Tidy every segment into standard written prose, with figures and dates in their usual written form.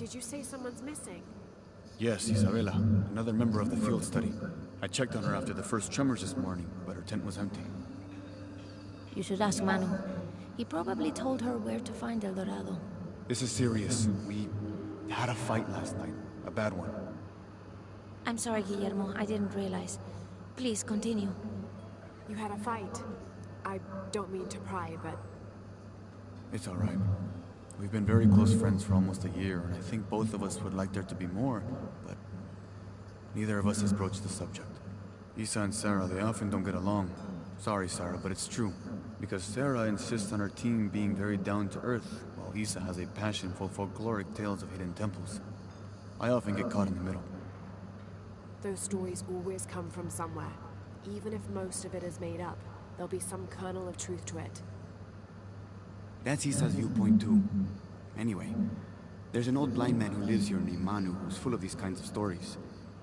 Did you say someone's missing? Yes, Isabela, another member of the field study. I checked on her after the first tremors this morning, but her tent was empty. You should ask Manu. He probably told her where to find El Dorado. This is serious. We had a fight last night. A bad one. I'm sorry, Guillermo. I didn't realize. Please, continue. You had a fight. I don't mean to pry, but... It's all right. We've been very close friends for almost a year, and I think both of us would like there to be more, but neither of us has broached the subject. Isa and Sarah, they often don't get along. Sorry, Sarah, but it's true. Because Sarah insists on her team being very down-to-earth, while Isa has a passion for folkloric tales of hidden temples. I often get caught in the middle. Those stories always come from somewhere. Even if most of it is made up, there'll be some kernel of truth to it. That's Isa's viewpoint too. Anyway, there's an old blind man who lives here named Manu who's full of these kinds of stories.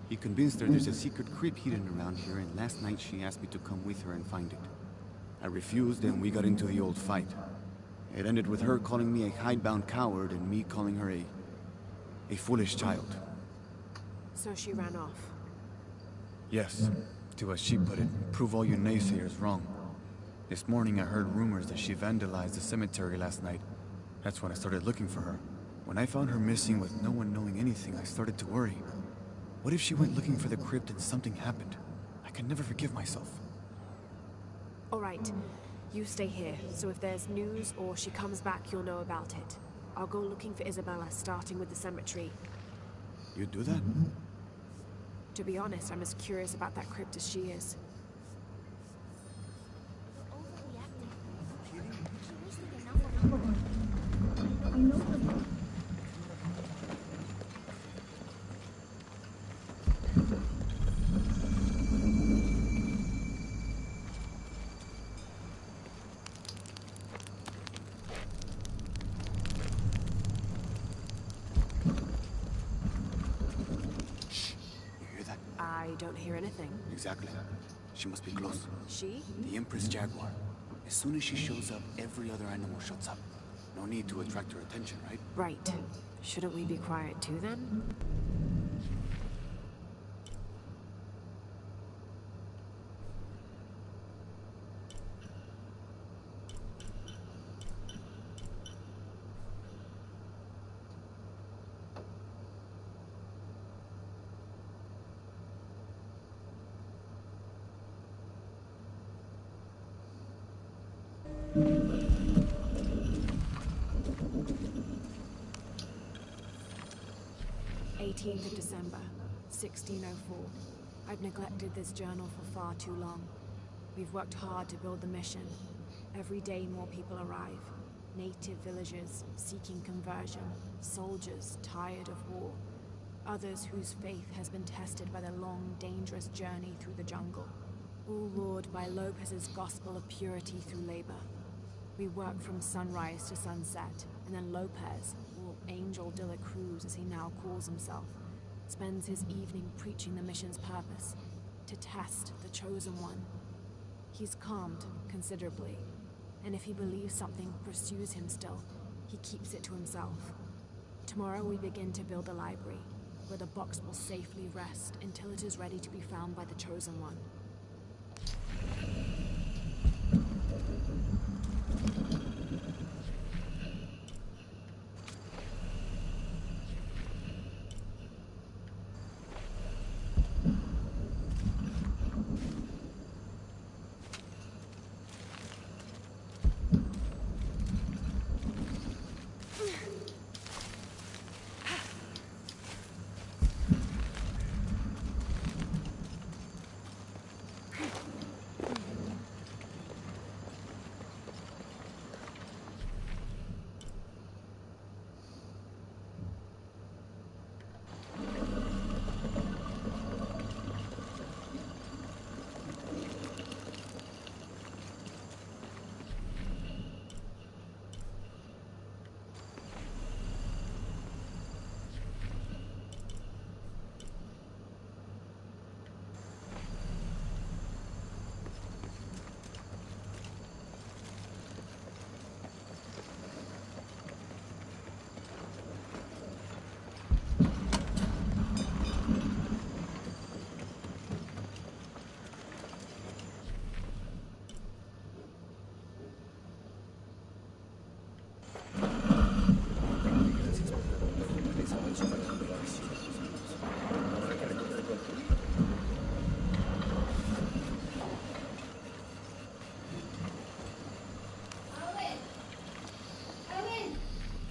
He convinced her there's a secret crypt hidden around here, and last night she asked me to come with her and find it. I refused, and we got into the old fight. It ended with her calling me a hidebound coward and me calling her a foolish child. So she ran off. Yes, to as she put it, prove all you naysayers wrong. This morning I heard rumors that she vandalized the cemetery last night. That's when I started looking for her. When I found her missing with no one knowing anything, I started to worry. What if she went looking for the crypt and something happened? I can never forgive myself. All right, you stay here, so if there's news or she comes back, you'll know about it. I'll go looking for Isabella, starting with the cemetery. You'd do that? To be honest, I'm as curious about that crypt as she is. I don't hear anything. Exactly. She must be close. She? The Empress Jaguar. As soon as she shows up, every other animal shuts up. No need to attract her attention, right? Right. Shouldn't we be quiet too, then? December, 1604. I've neglected this journal for far too long. We've worked hard to build the mission. Every day more people arrive. Native villagers seeking conversion, soldiers tired of war, others whose faith has been tested by the long, dangerous journey through the jungle, all lured by Lopez's gospel of purity through labor. We work from sunrise to sunset, and then Lopez, or Angel de la Cruz as he now calls himself, spends his evening preaching the mission's purpose, to test the Chosen One. He's calmed considerably, and if he believes something pursues him still, he keeps it to himself. Tomorrow we begin to build a library, where the box will safely rest until it is ready to be found by the Chosen One.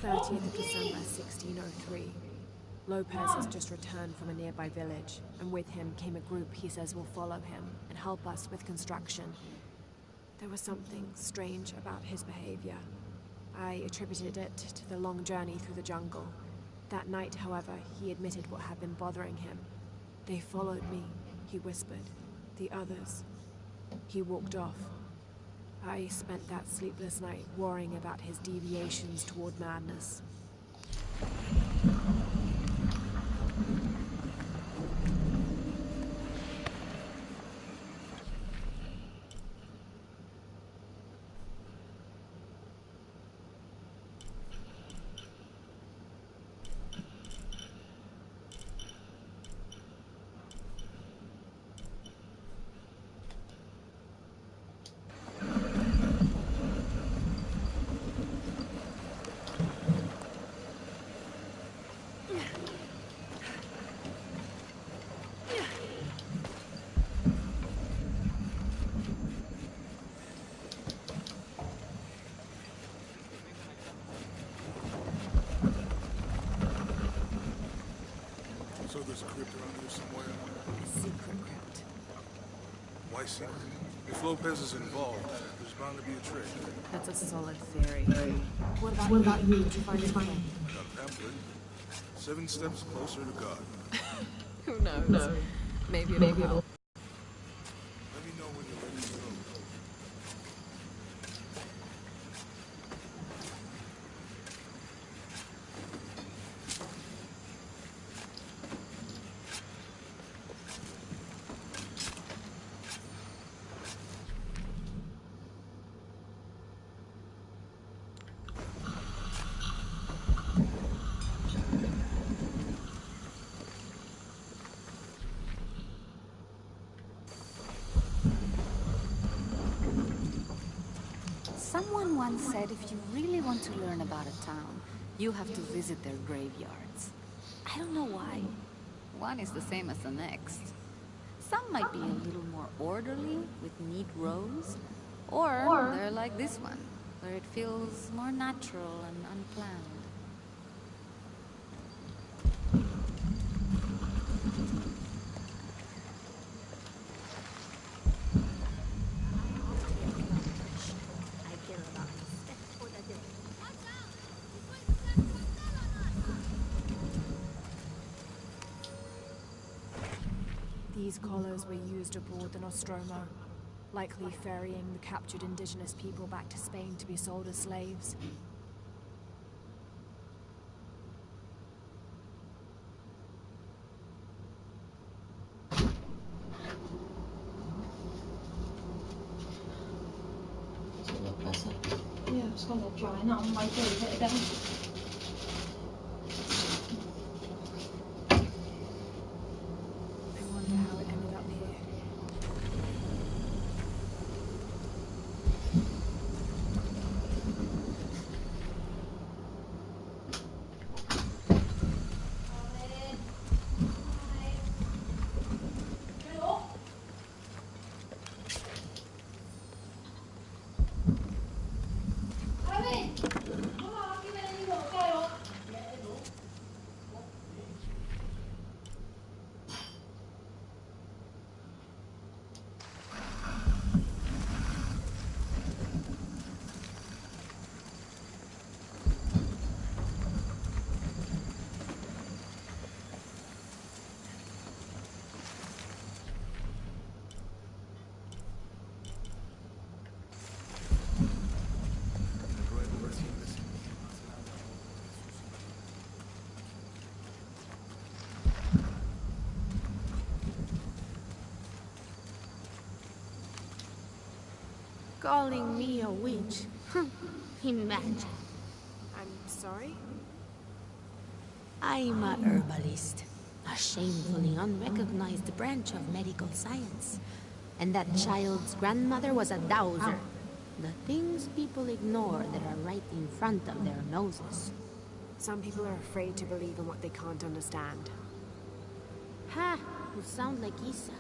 30th of December, 1603. Lopez has just returned from a nearby village, and with him came a group he says will follow him and help us with construction. There was something strange about his behavior. I attributed it to the long journey through the jungle. That night, however, he admitted what had been bothering him. They followed me, he whispered. The others. He walked off. I spent that sleepless night worrying about his deviations toward madness. So there's a crypt around here somewhere? A secret crypt. Why secret? If Lopez is involved, there's bound to be a trick. That's a solid theory. What about you? Did you find anything? Got a pamphlet. 7 steps closer to God. Who knows? Maybe it'll help. Let me know when you're ready to go. Someone once said if you really want to learn about a town, you have to visit their graveyards. I don't know why. One is the same as the next. Some might be a little more orderly, with neat rows, or they're like this one, where it feels more natural and unplanned. These collars were used aboard the Nostromo, likely ferrying the captured indigenous people back to Spain to be sold as slaves. Yeah, it's gonna dry now. I might leave it again. I wonder how it ended up here. Calling me a witch. Imagine. I'm sorry? I'm a herbalist, a shamefully unrecognized branch of medical science. And that child's grandmother was a dowser. The things people ignore that are right in front of their noses. Some people are afraid to believe in what they can't understand. Ha! You sound like Isa.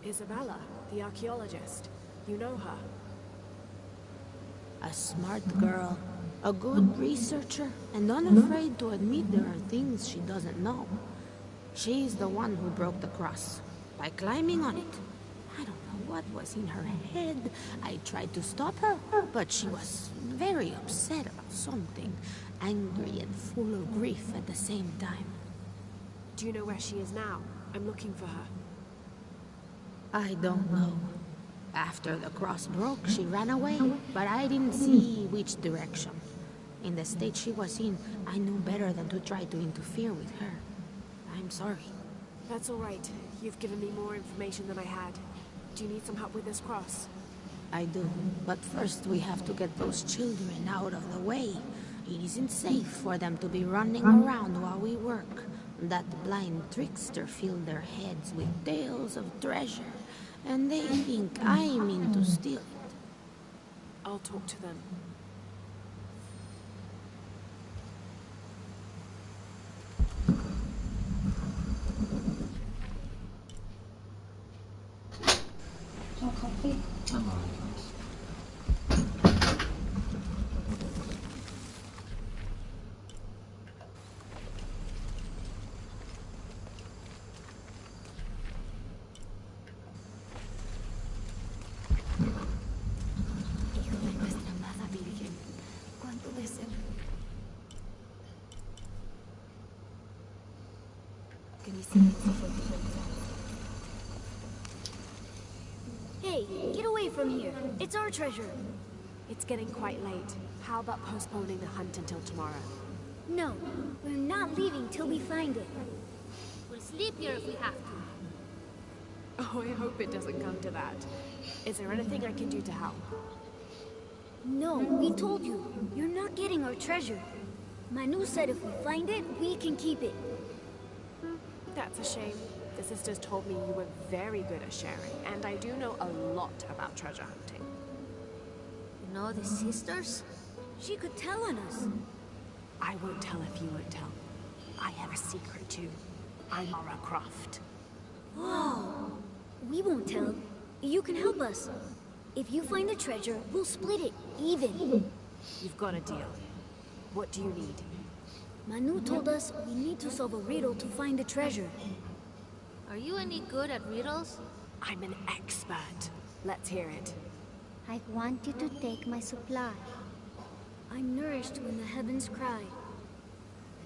Isabella, the archaeologist. You know her. A smart girl, A good researcher and unafraid to admit there are things she doesn't know. She's the one who broke the cross, by climbing on it. I don't know what was in her head. I tried to stop her, but she was very upset about something, angry and full of grief at the same time. Do you know where she is now? I'm looking for her. I don't know. After the cross broke, she ran away, but I didn't see which direction. In the state she was in, I knew better than to try to interfere with her. I'm sorry. That's all right. You've given me more information than I had. Do you need some help with this cross? I do, but first we have to get those children out of the way. It isn't safe for them to be running around while we work. That blind trickster filled their heads with tales of treasure, and they think I mean to steal it. I'll talk to them. Oh, coffee. Hijo de nuestra amada Virgen, ¿cuánto deseo? Que mi silencio fue tu verdad. Hey, get away from here. It's our treasure. It's getting quite late. How about postponing the hunt until tomorrow? No, we're not leaving till we find it. We'll sleep here if we have to. Oh, I hope it doesn't come to that. Is there anything I can do to help? No, we told you. You're not getting our treasure. Manu said if we find it, we can keep it. That's a shame. The sisters told me you were very good at sharing, and I do know a lot about treasure hunting. You know the sisters? She could tell on us. I won't tell if you won't tell. I have a secret too. I'm Lara Croft. Whoa! We won't tell. You can help us. If you find the treasure, we'll split it, even. You've got a deal. What do you need? Manu told us we need to solve a riddle to find the treasure. Are you any good at riddles? I'm an expert. Let's hear it. I want you to take my supply. I'm nourished when the heavens cry.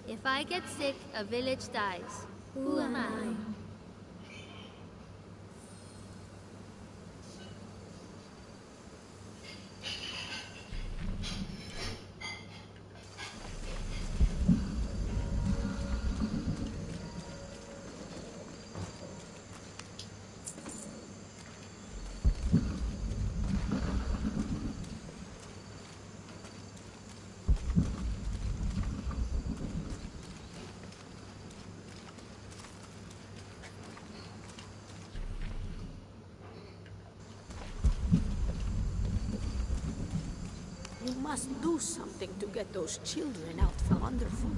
If I get sick, a village dies. Who am I? You must do something to get those children out from underfoot.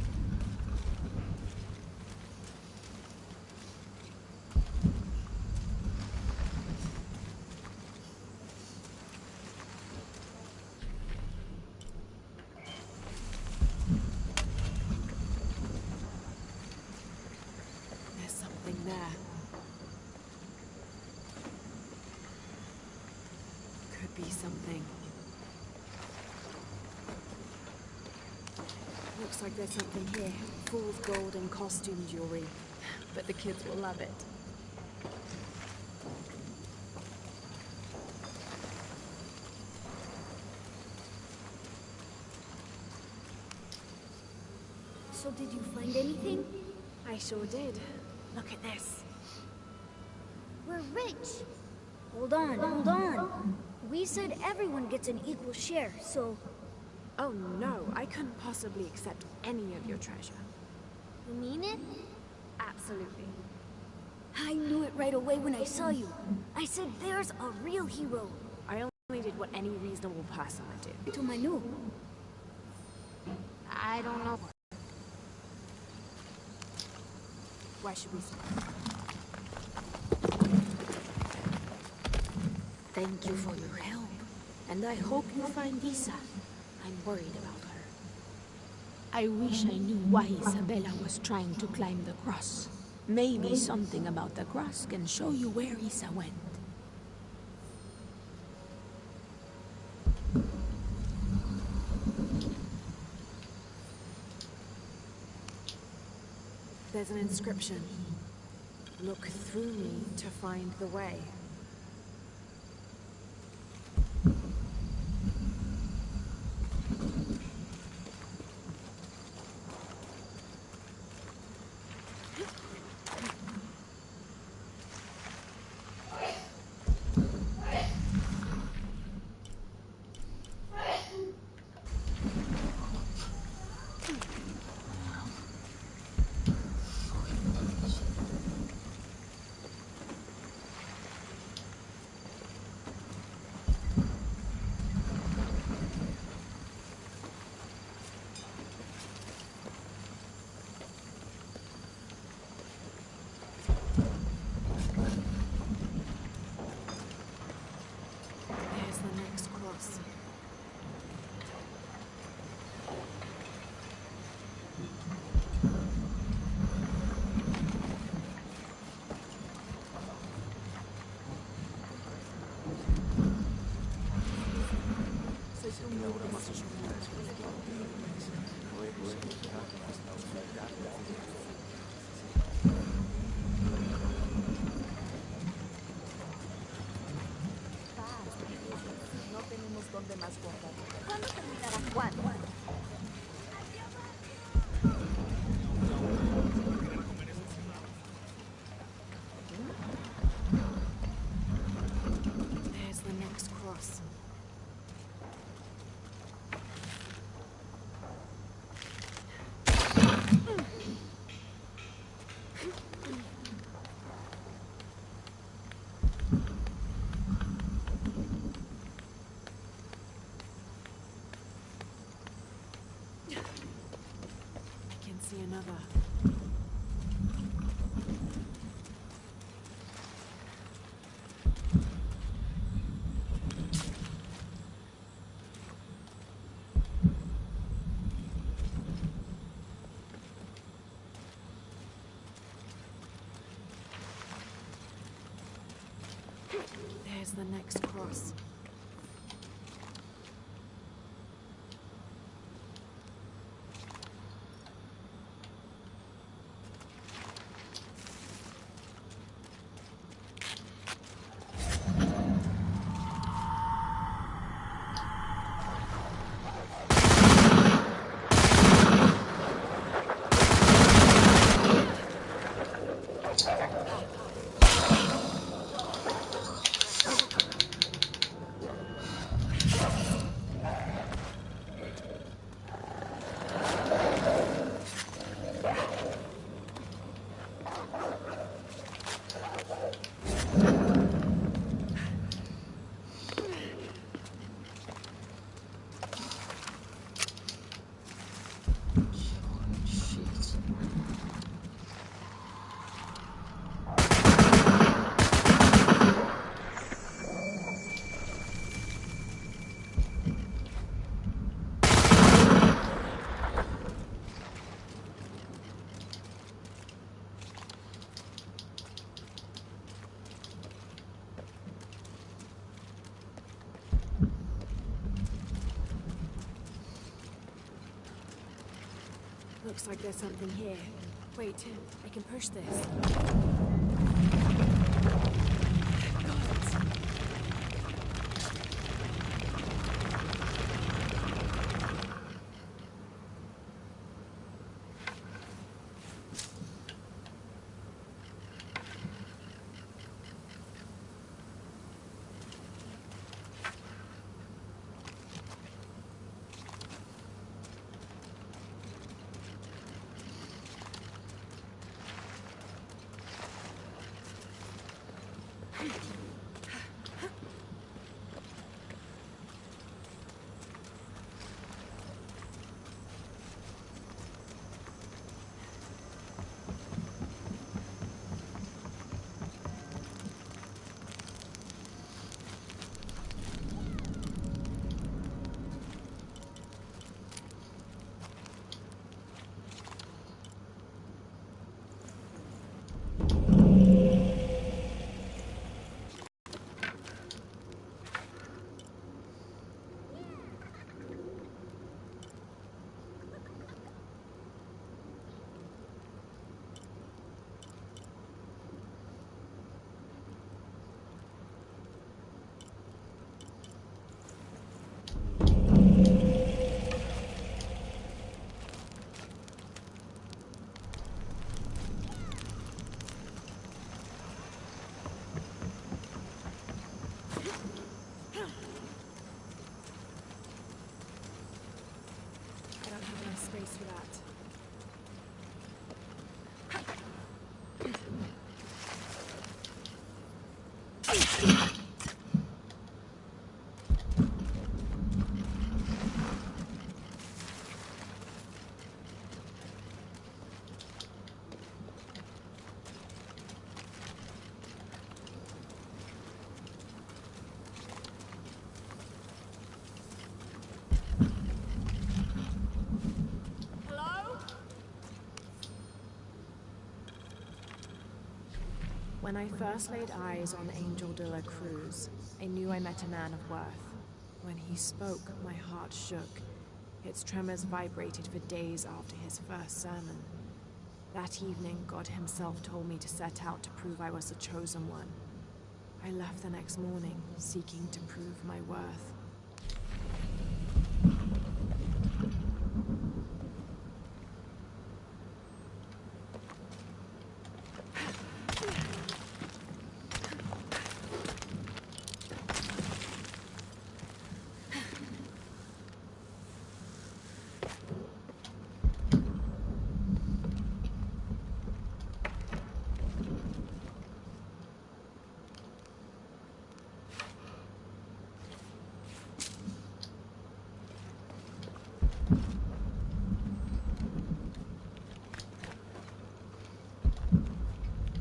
There's something there. Could be something. Looks like there's something here. Fool's gold and costume jewelry. But the kids will love it. So did you find anything? I sure did. Look at this. We're rich. Hold on, hold on. We said everyone gets an equal share, so... Oh no, I couldn't possibly accept any of your treasure. You mean it? Absolutely. I knew it right away when I saw you. I said there's a real hero. I only did what any reasonable person would do. To Manu. I don't know. Why should we stop? Thank you for your help. And I hope you find Isa. I'm worried about her. I wish I knew why Isabella was trying to climb the cross. Maybe something about the cross can show you where Isa went. There's an inscription. Look through me to find the way. There's the next cross. ¿Cuándo terminará cuándo? There's the next cross. I can see another. There's the next cross. Looks like there's something here. Wait, I can push this. When I first laid eyes on Angel de la Cruz, I knew I met a man of worth. When he spoke, my heart shook. Its tremors vibrated for days after his first sermon. That evening, God himself told me to set out to prove I was the chosen one. I left the next morning, seeking to prove my worth.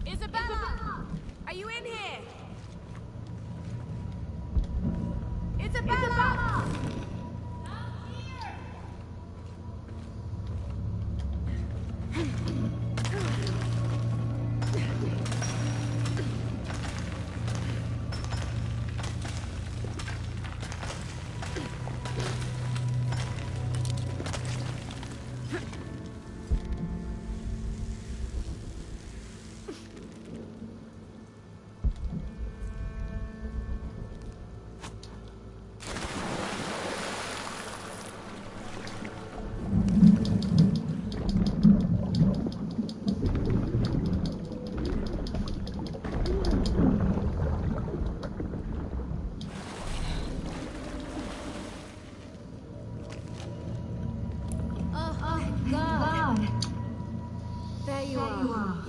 Isabella! Are you in here? Isabella!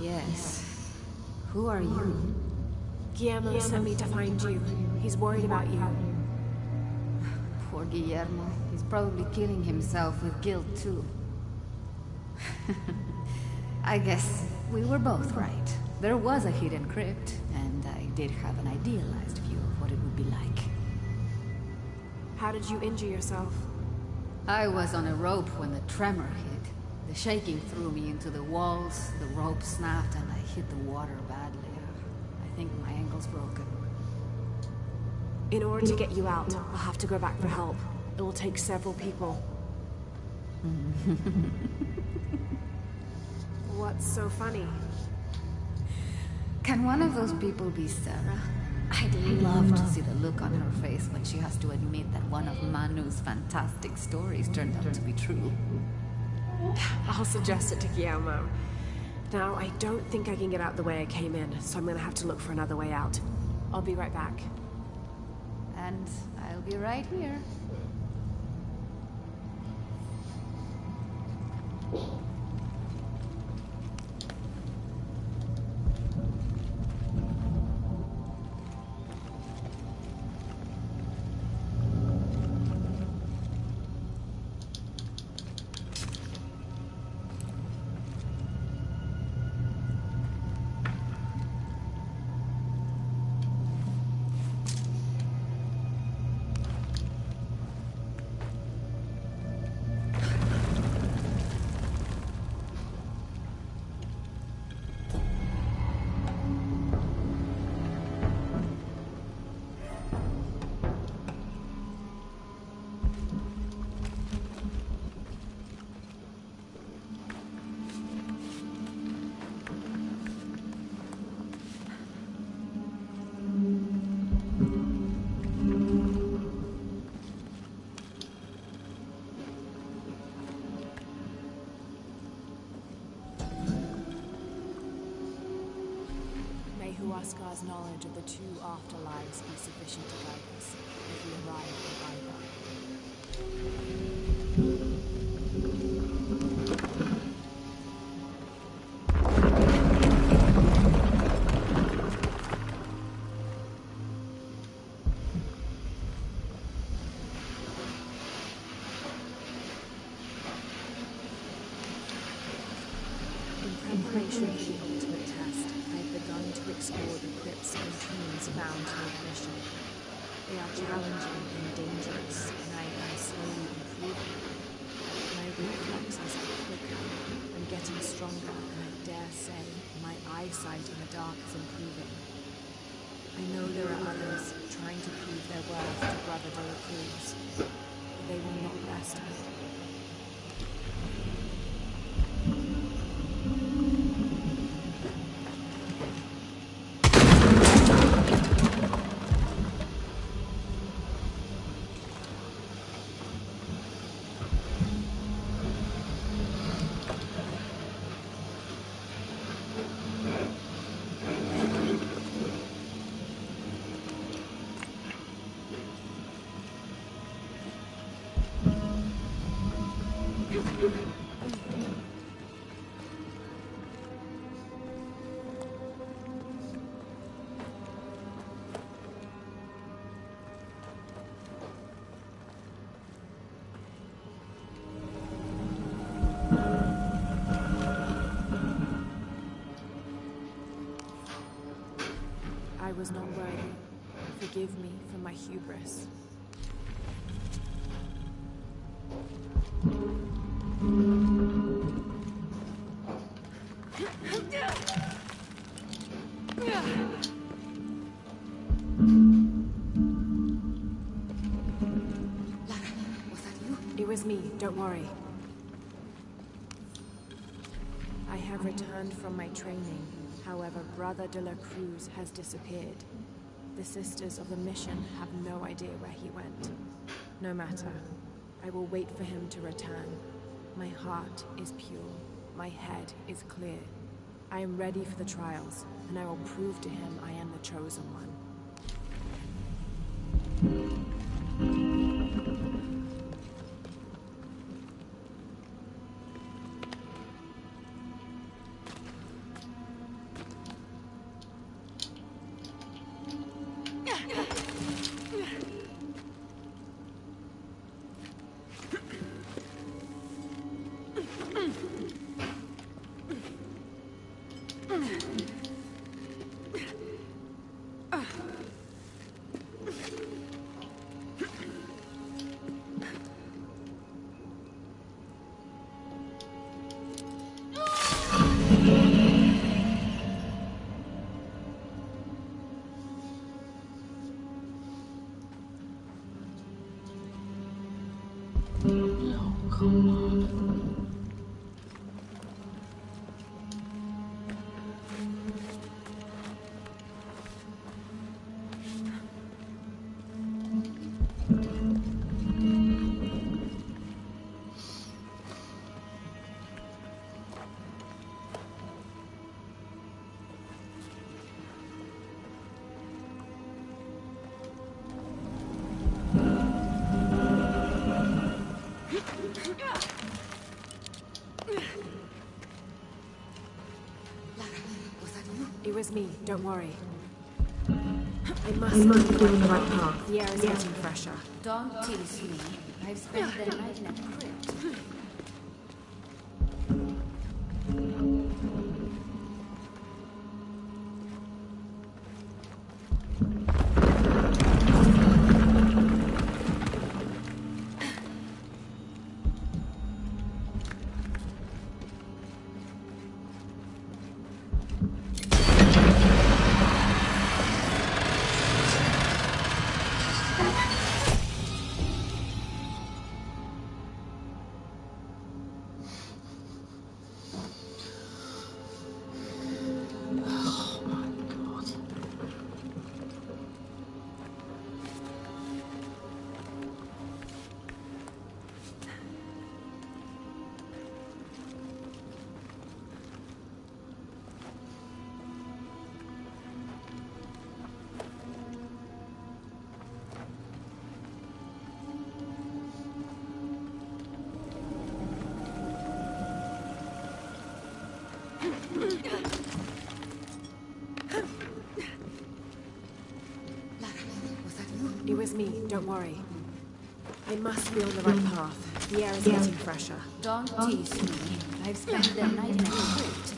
Yes. Who are you? Guillermo sent me to find you. He's worried about you. Poor Guillermo. He's probably killing himself with guilt, too. I guess we were both right. There was a hidden crypt, and I did have an idealized view of what it would be like. How did you injure yourself? I was on a rope when the tremor hit. The shaking threw me into the walls, the rope snapped, and I hit the water badly. I think my ankle's broken. In order to get you out, I'll have to go back for help. It will take several people. What's so funny? Can one of those people be Sarah? I'd love to see the look on her face when she has to admit that one of Manu's fantastic stories turned out to be true. I'll suggest it to Guillermo. Now, I don't think I can get out the way I came in, so I'm gonna have to look for another way out. I'll be right back. And I'll be right here. Huascar's knowledge of the two afterlives be sufficient to guide us if we arrive at In preparation for the ultimate test, I've begun to explore the crypts and tombs found near the mission. They are challenging and dangerous, and I am slowly improving. My reflexes are quicker, and getting stronger, and I dare say my eyesight in the dark is improving. I know there are others trying to prove their worth to Brother de la Cruz, but they will not rest me. I was not worthy. Forgive me for my hubris. It was me, don't worry. I have returned from my training. However, Brother de la Cruz has disappeared. The Sisters of the Mission have no idea where he went. No matter. I will wait for him to return. My heart is pure. My head is clear. I am ready for the trials, and I will prove to him I am the chosen one. Come on. It was me, don't worry. I must be on the right path. The air is getting fresher. Don't tease me. I've spent the night in a crypt. It was me, don't worry. I must be on the right path. The air is getting fresher. Don't tease me. I've spent the night in a crypt.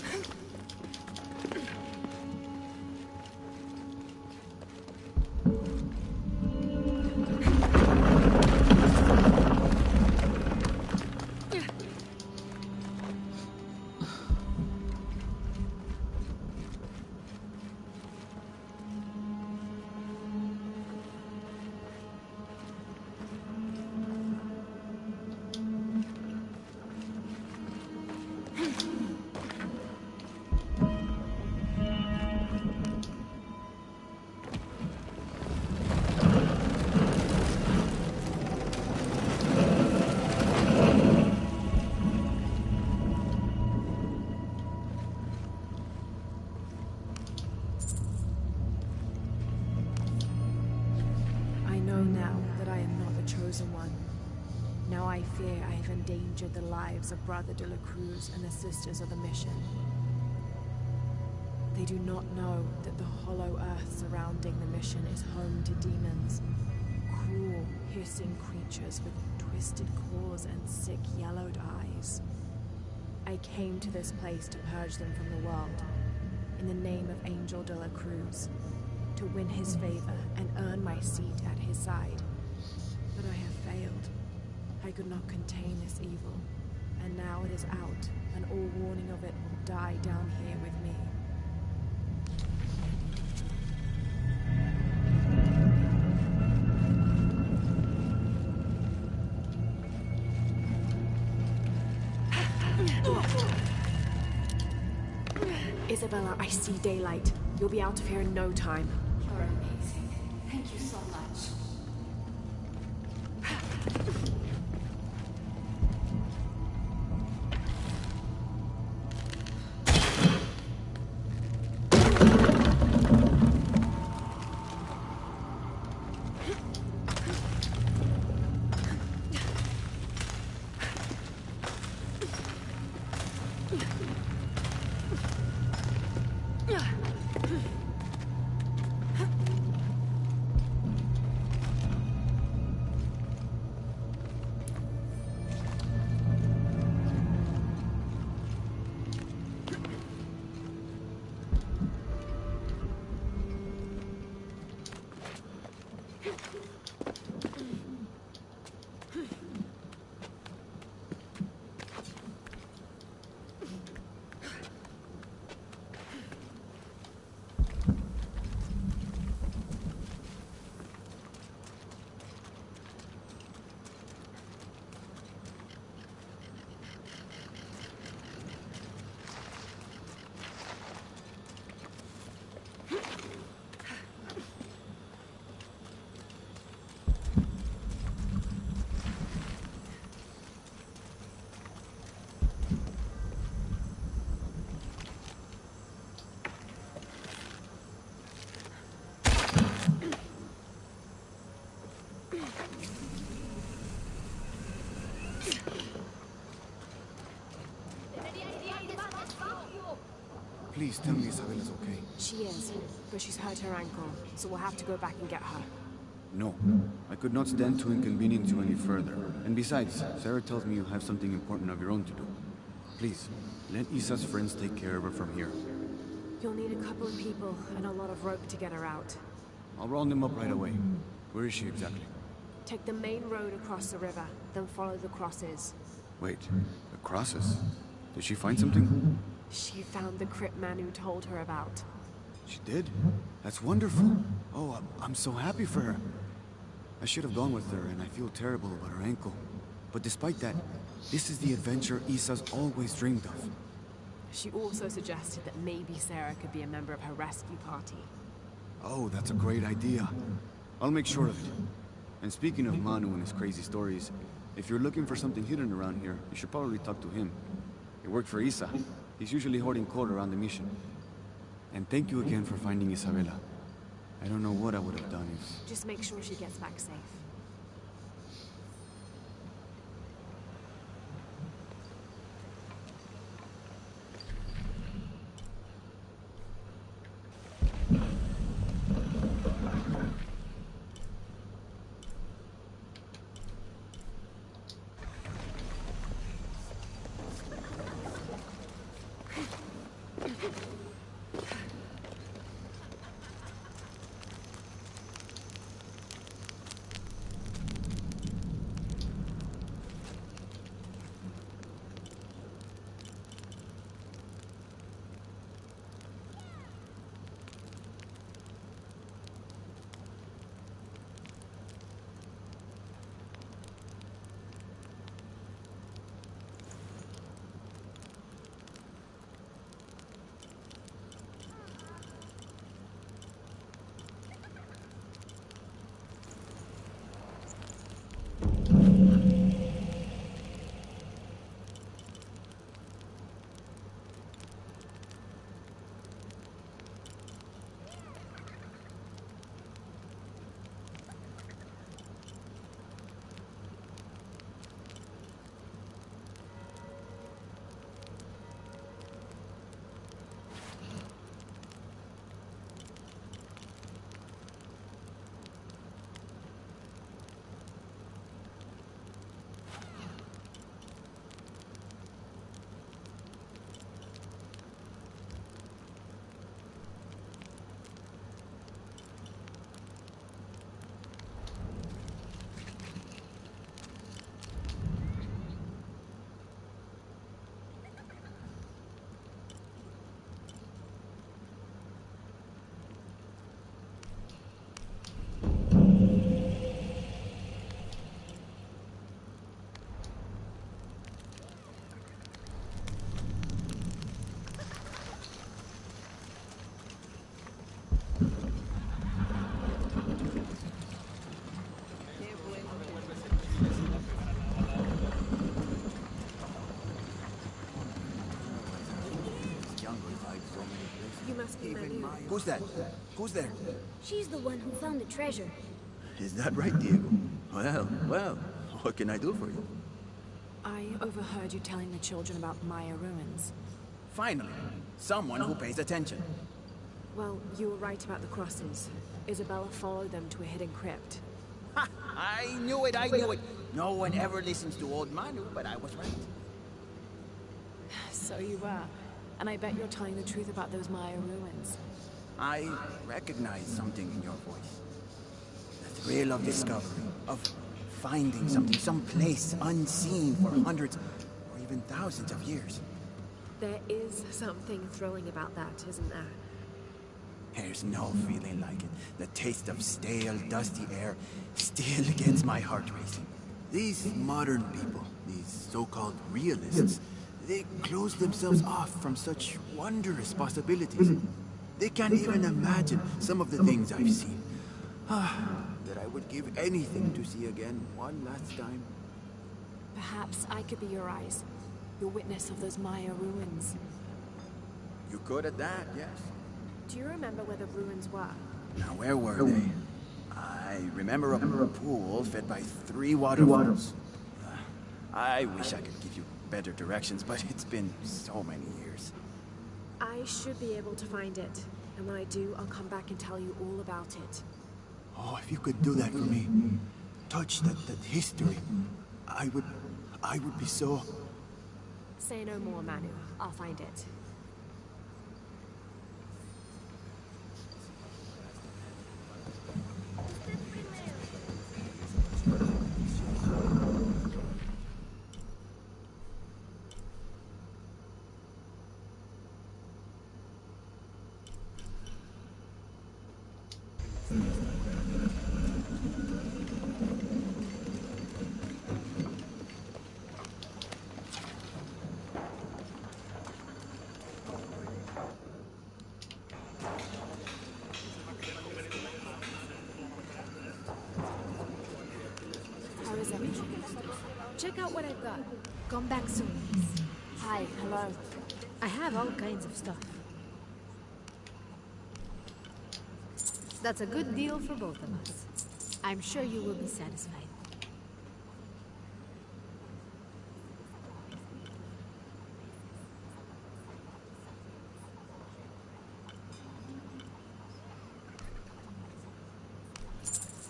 chosen one. Now I fear I have endangered the lives of Brother de la Cruz and the Sisters of the Mission. They do not know that the hollow earth surrounding the mission is home to demons. Cruel, hissing creatures with twisted claws and sick, yellowed eyes. I came to this place to purge them from the world, in the name of Angel de la Cruz, to win his favor and earn my seat at his side. But I have failed. I could not contain this evil, and now it is out, and all warning of it will die down here with me. Isabella, I see daylight. You'll be out of here in no time. You're amazing. Thank you so much. Please tell me Isabella's okay. She is, but she's hurt her ankle, so we'll have to go back and get her. No. I could not stand to inconvenience you any further. And besides, Sarah tells me you have something important of your own to do. Please, let Isa's friends take care of her from here. You'll need a couple of people and a lot of rope to get her out. I'll round them up right away. Where is she exactly? Take the main road across the river, then follow the crosses. Wait, the crosses? Did she find something? She found the crypt man who told her about. She did? That's wonderful. Oh, I'm so happy for her. I should have gone with her, and I feel terrible about her ankle. But despite that, this is the adventure Isa's always dreamed of. She also suggested that maybe Sarah could be a member of her rescue party. Oh, that's a great idea. I'll make sure of it. And speaking of Manu and his crazy stories, if you're looking for something hidden around here, you should probably talk to him. He worked for Isa. He's usually hoarding coal around the mission. And thank you again for finding Isabella. I don't know what I would have done if... Just make sure she gets back safe. Who's that? Who's there? She's the one who found the treasure. Is that right, Diego? Well, what can I do for you? I overheard you telling the children about Maya ruins. Finally, someone who pays attention. Well, you were right about the crosses. Isabella followed them to a hidden crypt. Ha! I knew it, I knew it. No one ever listens to old Manu, but I was right. So you were. And I bet you're telling the truth about those Maya ruins. I recognize something in your voice. The thrill of discovery, of finding something, some place unseen for hundreds or even thousands of years. There is something thrilling about that, isn't there? There's no feeling like it. The taste of stale, dusty air still gets my heart racing. These modern people, these so-called realists, they close themselves off from such wondrous possibilities. They can't even imagine some of the things I've seen. That I would give anything to see again one last time. Perhaps I could be your eyes. Your witness of those Maya ruins. You good at that, yes? Do you remember where the ruins were? Now, where were they? I remember a pool fed by 3 waterfalls. I wish I could give you better directions, but it's been so many years. I should be able to find it. And when I do, I'll come back and tell you all about it. Oh, if you could do that for me. Touch that history. I would be so... Say no more, Manu. I'll find it. How is everything? Check out what I've got. Come back soon. Hi, hello. I have all kinds of stuff. That's a good deal for both of us. I'm sure you will be satisfied.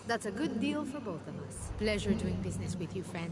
That's a good deal for both of us. Pleasure doing business with you, friend.